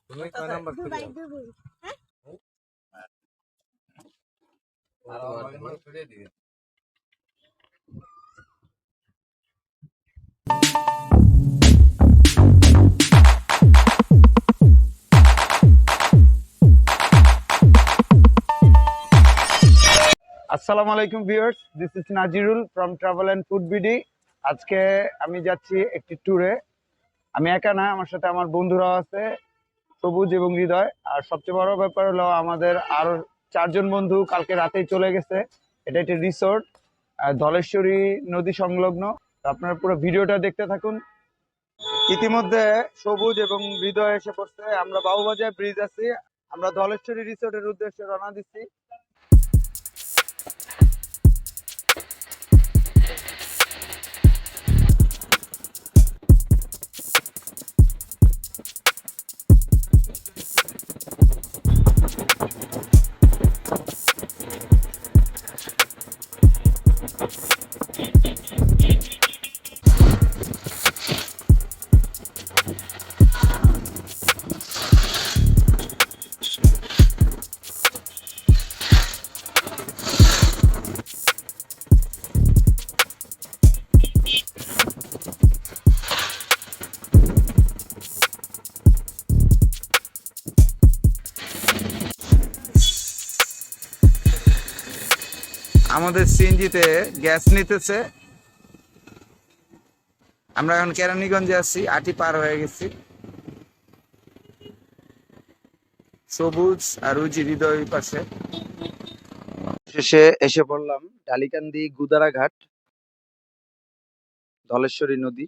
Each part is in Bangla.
তুমি কয় নাম্বার খুঁজে আর আমার নাম্বার খুঁজে দিবে আসসালামু আলাইকুম viewers, this is Nazirul from travel and food BD. আজকে আমি যাচ্ছি একটি ট্যুরে। আমি একা না, আমার সাথে আমার বন্ধুরাও আছে, সবুজ এবং হৃদয়। আর সবচেয়ে বড় ব্যাপার হলো আমাদের আরো 4জন বন্ধু কালকে রাতেই চলে গেছে। এটা একটি রিসোর্ট, ধলেশ্বরী নদী সংলগ্ন। তো আপনারা পুরো ভিডিওটা দেখতে থাকুন। ইতিমধ্যে সবুজ এবং হৃদয় এসে পড়ছে। আমরা বাবুবাজার ব্রিজ আছি, আমরা ধলেশ্বরী রিসোর্টের উদ্দেশ্যে রওনা দিচ্ছি। আমাদের সিএনজিতে গ্যাস নিতেছে। আমরা এখন কেরানীগঞ্জে আছি, আটি পার হয়ে গেছি। সবুজ আর উজি হৃদয় পাশে শেষে এসে পড়লাম ডালিকান্দি গুদারা ঘাট, ধলেশ্বরী নদী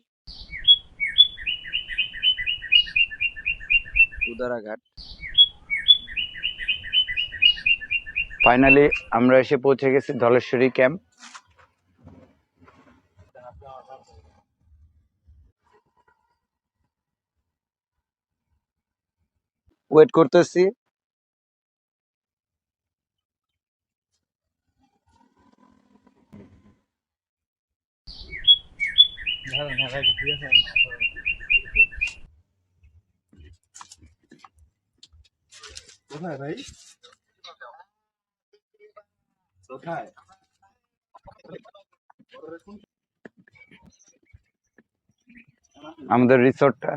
গুদারা ঘাট। ফাইনালি আমরা এসে পৌঁছে গেছি ধলেশ্বরী ক্যাম্প। ওয়েট করতেছি। কোথায় ভাই কোথায় আমাদের রিসোর্টটা।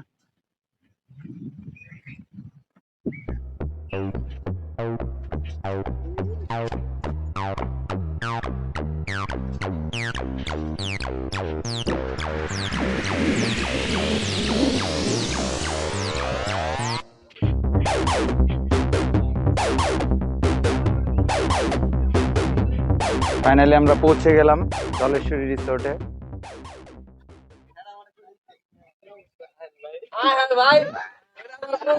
ফাইনালি আমরা পৌঁছে গেলাম ধলেশ্বরী রিসোর্টে। ভাই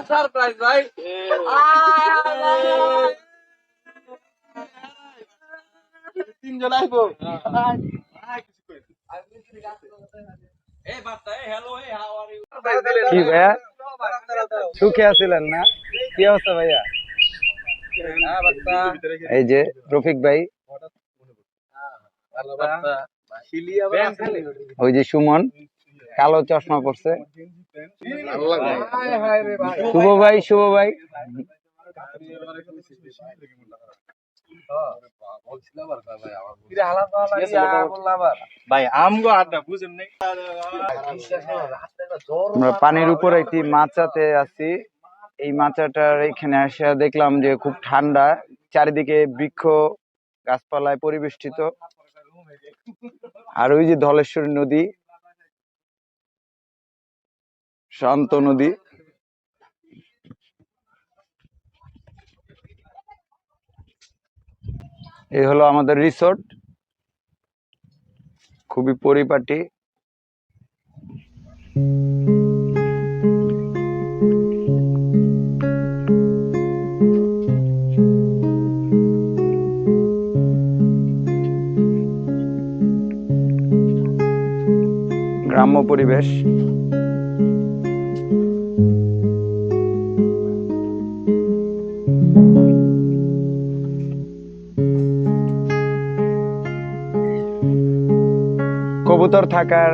সারপ্রাইজ ভাই তিনজন আইবো কি ভাইয়া, সুখে আছিলেন না? কি অবস্থা ভাইয়া? এই যে রফিক ভাই, ওই যে সুমন কালো চশমা পড়ছে, শুভ ভাই, শুভ ভাই। আমরা পানির উপর একটি মাচাতে আছি। এই মাচাটার এখানে আসা দেখলাম যে খুব ঠান্ডা, চারিদিকে বৃক্ষ গাছপালায় পরিবেষ্টিত। আর ওই যে ধলেশ্বরী নদী, শান্ত নদী। এই হলো আমাদের রিসোর্ট, খুবই পরিপাটি। গ্রাম্য পরিবেশ। কবুতর থাকার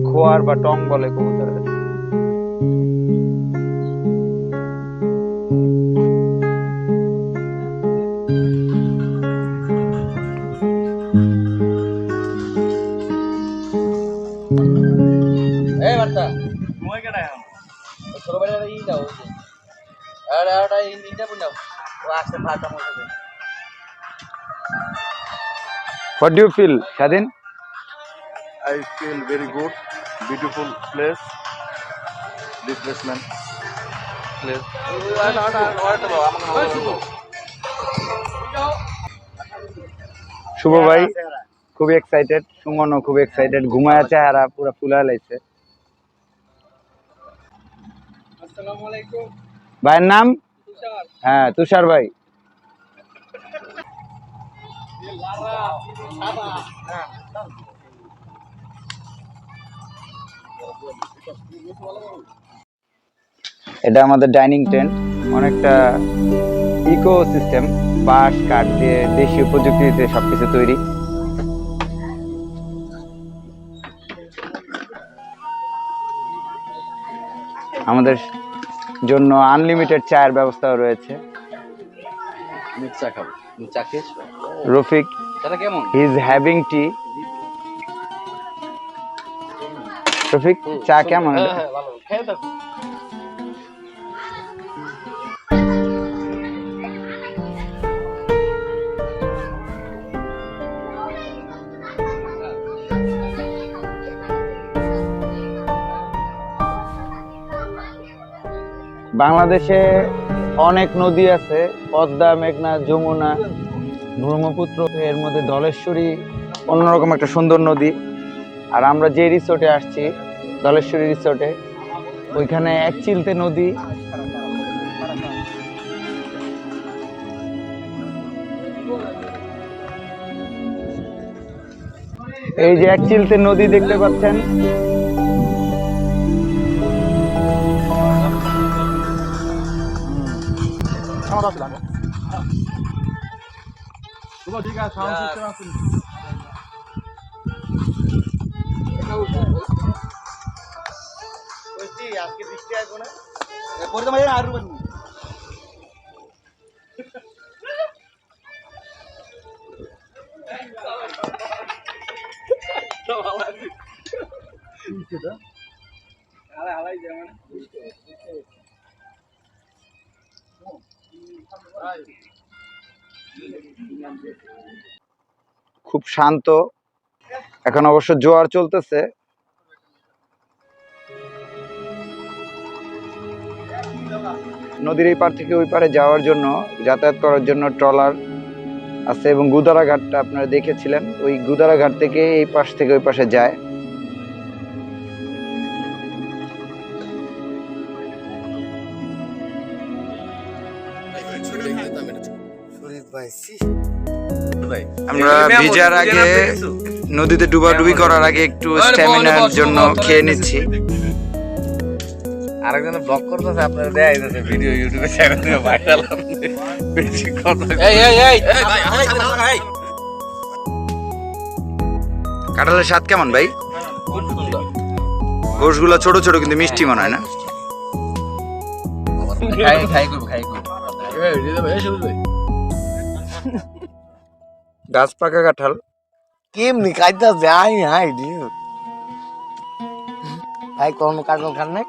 খোয়ার বা টং বলে কবুতরের। What do you feel, Shadin? I feel very good. Beautiful place. Refreshment place. শুভ ভাই খুবই এক্সাইটেড, সুমনও খুব এক্সাইটেড, ঘুমায় চেহারা পুরো ফুলা লাইছে। আসসালামু আলাইকুম। ভাইয়ের নাম? হ্যাঁ, তুষার ভাই। এটা আমাদের ডাইনিং টেন্ট, অনেকটা ইকো সিস্টেম, বাঁশ কাঠ দিয়ে দেশীয় প্রযুক্তিতে সবকিছু তৈরি। আমাদের জন্য আনলিমিটেড চায়ের ব্যবস্থাও রয়েছে। Rafiq he is having tea. Rafiq চা কেমন? বাংলাদেশে অনেক নদী আছে, পদ্মা, মেঘনা, যমুনা, ব্রহ্মপুত্র, এর মধ্যে ধলেশ্বরী অন্যরকম একটা সুন্দর নদী। আর আমরা যে রিসোর্টে আসছি, ধলেশ্বরী রিসোর্টে, ওইখানে এক চিলতে নদী। এই যে এক চিলতে নদী দেখতে পাচ্ছেন। খুব শান্ত, এখন অবশ্য জোয়ার চলতেছে। নদীর এই পার থেকে ওই পারে যাওয়ার জন্য, যাতায়াত করার জন্য ট্রলার আছে, এবং গুদারা ঘাটটা আপনারা দেখেছিলেন, ওই গুদারা ঘাট থেকে এই পাশ থেকে ওই পাশে যায়। আমরা ভিজার আগে, নদীতে ডুবাডুবি করার আগে একটু স্ট্যামিনার জন্য খেয়ে নিচ্ছি। আরেকজন ব্লগ করতেছে, আপনারা দেখাই যাচ্ছে ভিডিও ইউটিউবে চ্যানেল থেকে ভাইরাল। বেশি কথা কাঁঠালের স্বাদ কেমন ভাই? গোশগুলো ছোট ছোট কিন্তু মিষ্টি মনে হয় না? গাছ পাকা কাঁঠাল কেমনি কাইতা যায় হাই দিও ভাই কোন কাটল খান নাই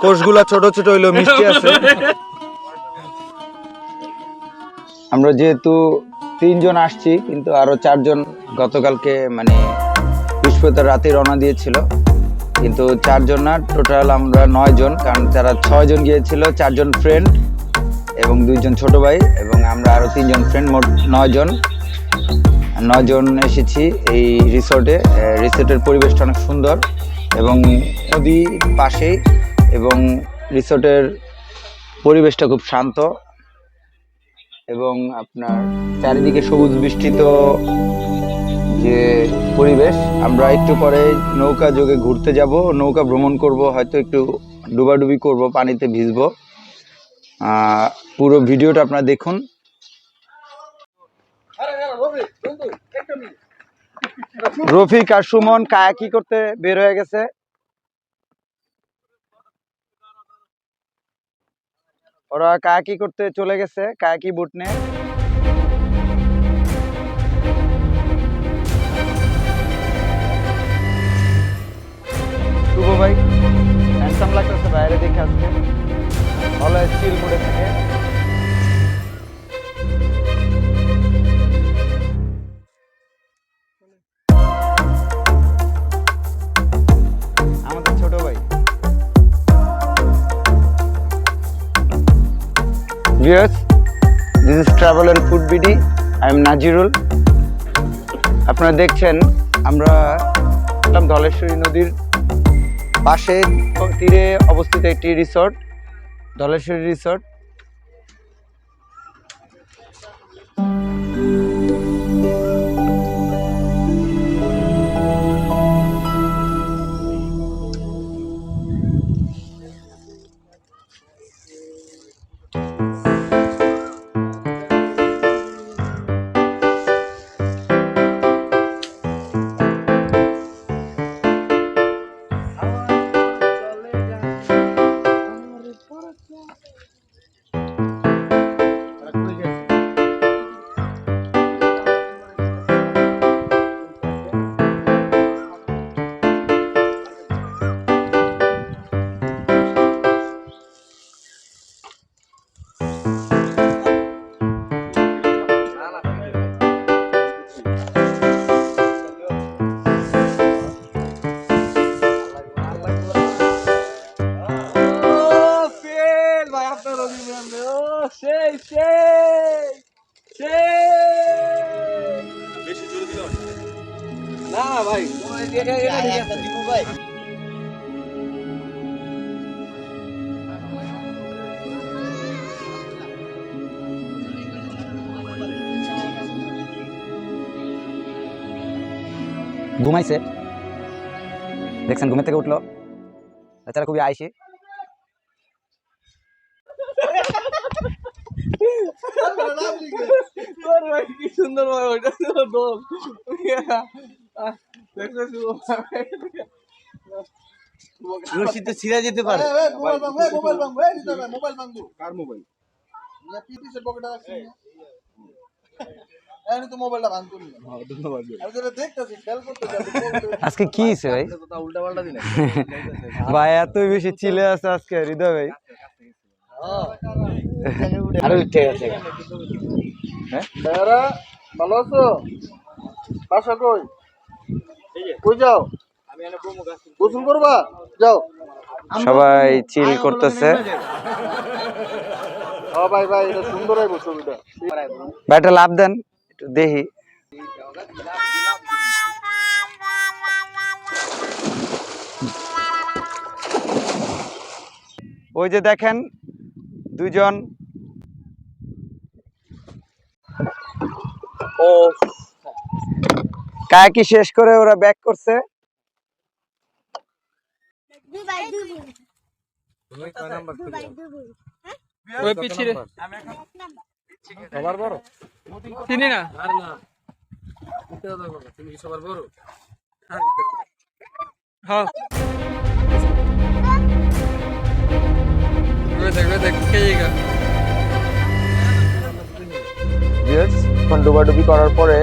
কোষগুলা ছোট ছোট হইলেও মিষ্টি আছে। আমরা যেহেতু 3 জন আসছি, কিন্তু আরো 4 জন গতকালকে মানে বৃহস্পতিবার রাতে রওনা দিয়েছিল, কিন্তু 4 জন না, টোটাল আমরা 9 জন, কারণ তারা 6 জন গিয়েছিল, 4 জন ফ্রেন্ড এবং 2 জন ছোট ভাই, এবং আমরা আরো 3 জন ফ্রেন্ড, মোট 9 জন এসেছি এই রিসোর্টে। রিসোর্টের পরিবেশটা অনেক সুন্দর এবং নদীর পাশেই, এবং রিসোর্টের পরিবেশটা খুব শান্ত, এবং আপনার চারিদিকে সবুজ বিস্তৃত যে পরিবেশ। আমরা একটু পরে নৌকা যোগে ঘুরতে যাব, নৌকা ভ্রমণ করব, হয়তো একটু ডুবাডুবি করব, পানিতে ভিজবো। পুরো ভিডিওটা আপনারা দেখুন। রফিক আর সুমন কায়াকি করতে বের হয়ে গেছে। ওরা কায়াকি করতে চলে গেছে, কায়াকি বুট নিয়ে। Viewers, this is Travel and Food BD. I am Nazirul. আপনারা দেখছেন আমরা ধলেশ্বরী নদীর পাশে তীরে অবস্থিত একটি রিসোর্ট, ধলেশ্বরী রিসোর্ট। না ভাই ঘুমাইছে, দেখছেন ঘুমের থেকে উঠলো বেচারা, খুবই আইসি। কি সুন্দর ভাই, ওইটা ছিল দোল। রশি তো ছিঁড়া যেতে পারে। আজকে কি হয়েছে ভাই? ভাই এত বেশি চিলে আছে আজকে হৃদয় ভাই। আরো উঠে গেছে। ভালো আছো? বাসা কই? কই যাও? গোসল করবা? যাও। সবাই চিল করতেছে। ভাই ভাই এটা সুন্দর হইব ছবিটা। ভাই এটা লাভ দেন একটু দেখি। ওই যে দেখেন দুজন কায়াকি শেষ করে ওরা ব্যাক করছে। চিনি না তুমি সবার বড়। হ্যাঁ এখন ডুবাডুবি করার পরে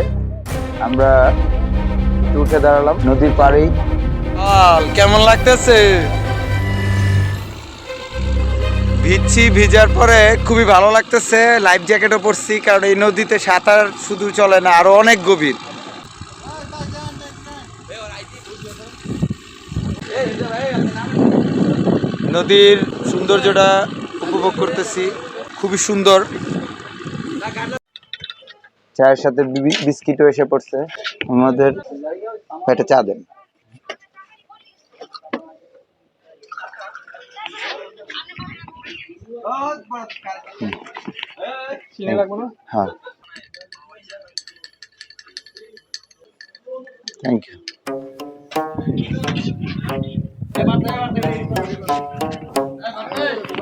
আমরা উঠে দাঁড়ালাম নদীর পাড়েই। কেমন লাগতেছে? ভিজছি, ভিজার পরে খুবই ভালো লাগতেছে। লাইফ জ্যাকেটও পরছি, কারণ এই নদীতে সাঁতার শুধু চলে না, আরো অনেক গভীর। নদীর সৌন্দর্যটা উপভোগ করতেছি, খুবই সুন্দর। চায়ের সাথে বিস্কিটও এসে পড়ছে। আমাদের একটা চা দেন। হ্যাঁ থ্যাংক ইউ।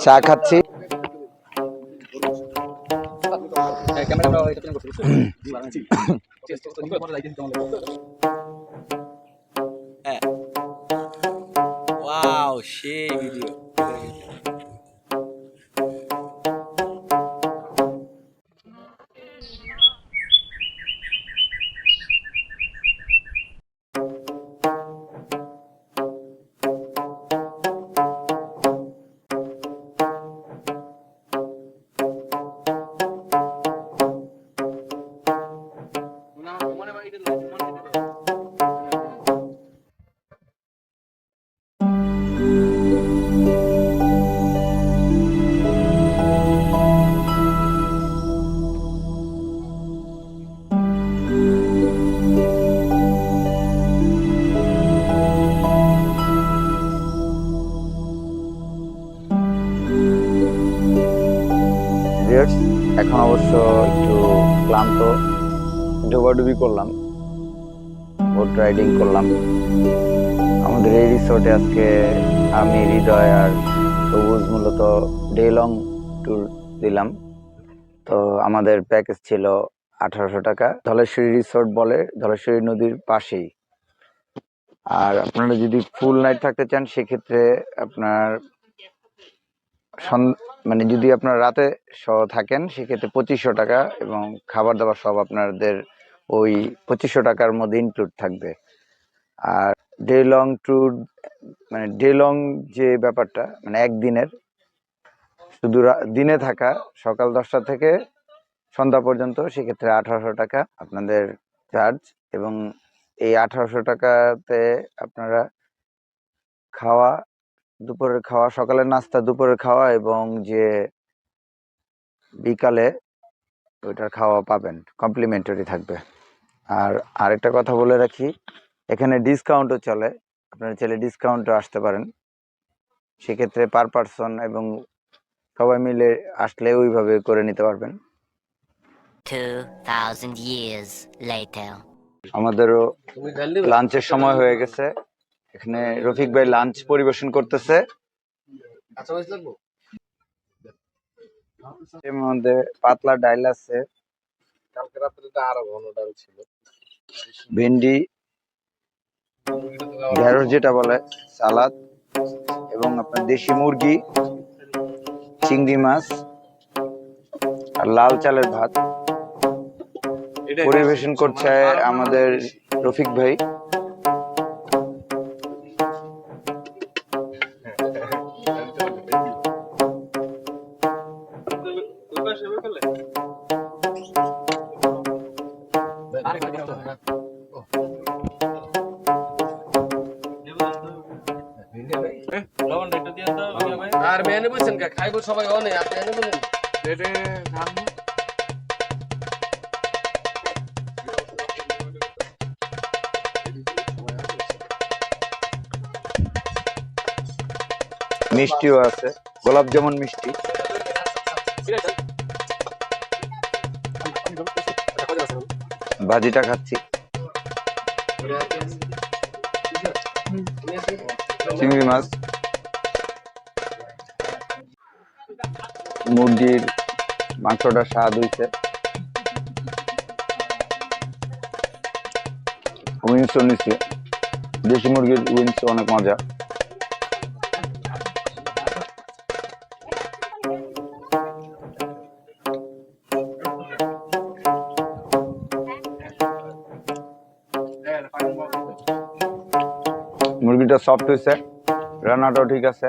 চা খাচ্ছি। ওয়াও, সেই ভিডিও। এখন অবশ্য একটু ক্লান্ত, ডুবাডুবি করলাম, বোট রাইডিং করলাম। আমাদের এই রিসোর্টে আজকে আমি, হৃদয় আর সবুজ মূলত ডে লং ট্যুর দিলাম। তো আমাদের প্যাকেজ ছিল 1800 টাকা। ধলেশ্বরী রিসোর্ট বলে, ধলেশ্বরী নদীর পাশেই। আর আপনারা যদি ফুল নাইট থাকতে চান সেক্ষেত্রে আপনার মানে যদি আপনার রাতে সহ থাকেন সেক্ষেত্রে 2500 টাকা, এবং খাবার দাবার সব আপনাদের ওই 2500 টাকার মধ্যে ইনক্লুড থাকবে। আর ডে লং ট্যুর মানে ডে লং যে ব্যাপারটা মানে একদিনের শুধু দিনে থাকা সকাল 10টা থেকে সন্ধ্যা পর্যন্ত, সেক্ষেত্রে 1800 টাকা আপনাদের চার্জ। এবং এই 1800 টাকাতে আপনারা খাওয়া, দুপুরের খাওয়া, সকালের নাস্তা, দুপুরের খাওয়া এবং যে বিকালে ওইটার খাওয়া পাবেন, কমপ্লিমেন্টারি থাকবে। আর আরেকটা কথা বলে রাখি, এখানে ডিসকাউন্টও চলে, আপনারা চাইলে ডিসকাউন্টও আসতে পারেন। সেক্ষেত্রে পার পারসন এবং সবাই মিলে আসলে ওইভাবে করে নিতে পারবেন। 2000 years later. আমাদেরও লাঞ্চের সময় হয়ে গেছে। এখানে রফিক ভাই লাঞ্চ পরিবেশন করতেছে। এর মধ্যে পাতলা ডাল আছে, কালকে রাত্রে আরো ঘন ডাল ছিল, ভেন্ডি, ঢেঁড়স যেটা বলে, সালাদ, এবং আপনার দেশি মুরগি, চিংড়ি মাছ আর লাল চালের ভাত। পরিবেশন করছে আমাদের রফিক ভাই। আর মেনে বলছেন কা খাইবো সবাই অনে, আপনি এনে বলেন রেডে ধান মিষ্টিও আছে, গোলাপ জামুন মিষ্টি। ভাজিটা খাচ্ছি, চিংড়ি মাছ, মুরগির মাংসটা স্বাদ হইছে, উইংসও নিচ্ছে, দেশি মুরগির উইংস অনেক মজা। মুরগিটা সফট হয়েছে, রান্নাটাও ঠিক আছে।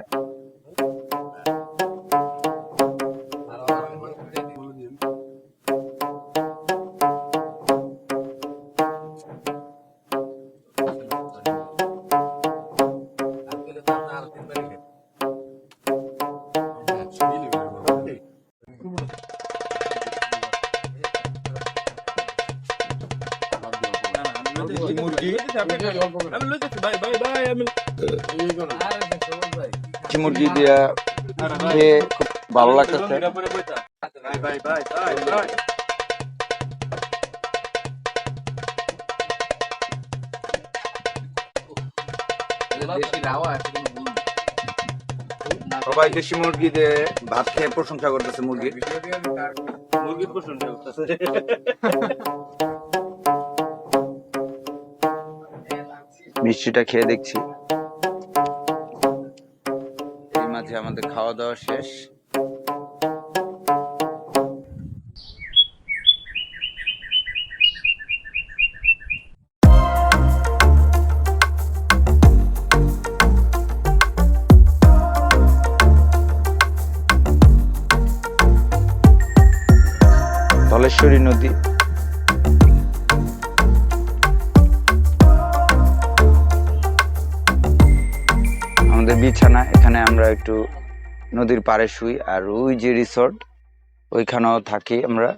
মুরগি দিয়া খেয়ে খুব ভালো লাগতেছে। সবাই দেশি মুরগি দিয়ে ভাত খেয়ে প্রশংসা করতেছে, মুরগির প্রশংসা করতেছে। মিষ্টিটা খেয়ে দেখছি। এই মাঝে আমাদের খাওয়া দাওয়া শেষ। ধলেশ্বরী নদী, আমাদের বিছানা। এখানে আমরা একটু নদীর পাড়ে শুই, আর ওই যে রিসোর্ট ওইখানেও থাকি আমরা।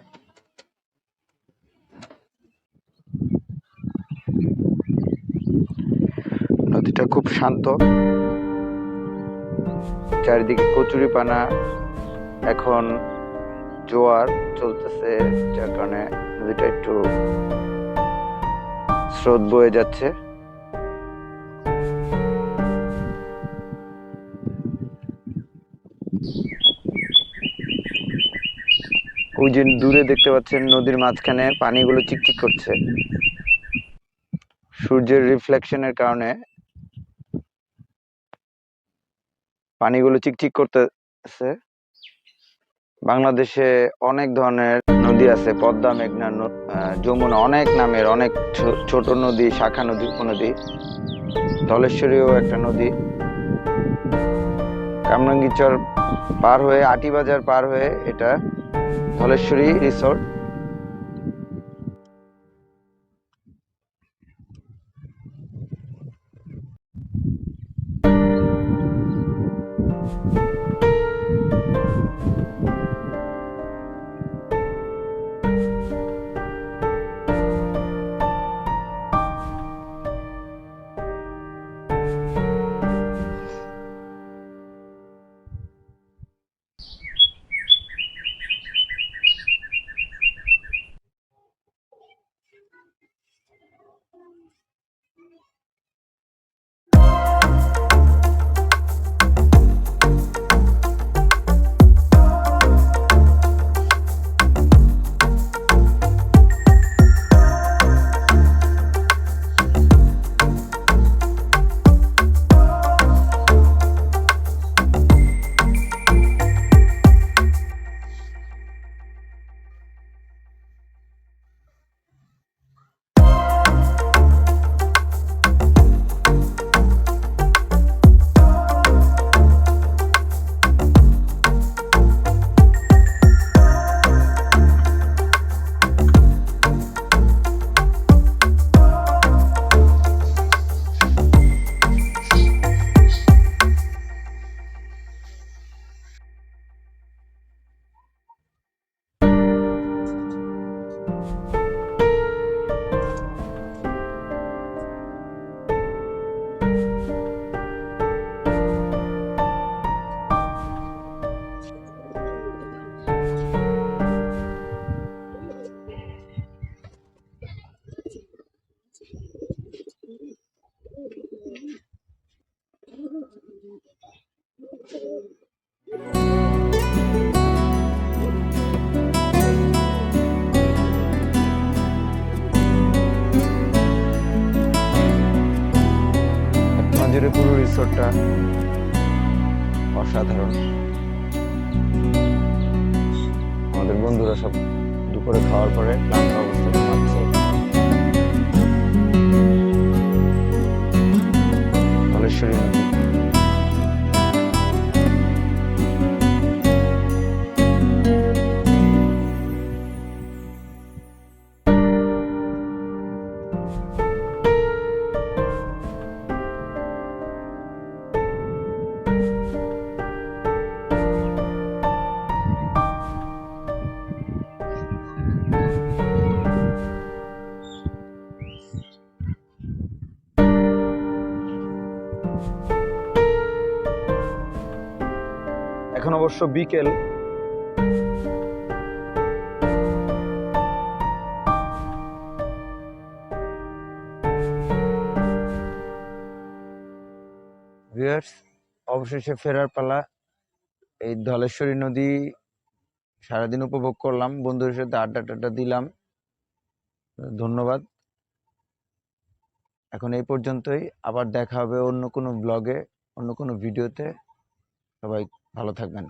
নদীটা খুব শান্ত, চারিদিকে কচুরিপানা, এখন জোয়ার চলতেছে, যার কারণে নদীটা একটু স্রোত বয়ে যাচ্ছে। ওই যে দূরে দেখতে পাচ্ছেন নদীর মাঝখানে পানিগুলো চিকচিক করছে, সূর্যের রিফ্লেকশনের কারণে পানিগুলো চিকচিক করতেছে। বাংলাদেশে অনেক ধরনের নদী আছে, পদ্মা, মেঘনা, যমুনা, অনেক নামের অনেক ছোট নদী, শাখা নদী, উপনদী। ধলেশ্বরীও একটা নদী। কামরাঙ্গীরচর পার হয়ে, আটিবাজার পার হয়ে এটা ধলেশ্বরী রিসোর্ট। পুরো রিসোর্টটা অসাধারণ। আমাদের বন্ধুরা সব দুপুরে খাওয়ার পরে ক্লান্ত অবস্থায় ঘুমাচ্ছে। ধলেশ্বরী নদী। এখন অবশ্য বিকেল। ভিউয়ার্স, অবশেষে ফেরার পালা। এই ধলেশ্বরী নদী সারাদিন উপভোগ করলাম, বন্ধুদের সাথে আড্ডা টাড্ডা দিলাম। ধন্যবাদ। এখন এই পর্যন্তই, আবার দেখা হবে অন্য কোনো ব্লগে, অন্য কোনো ভিডিওতে। সবাই ভালো থাকবেন।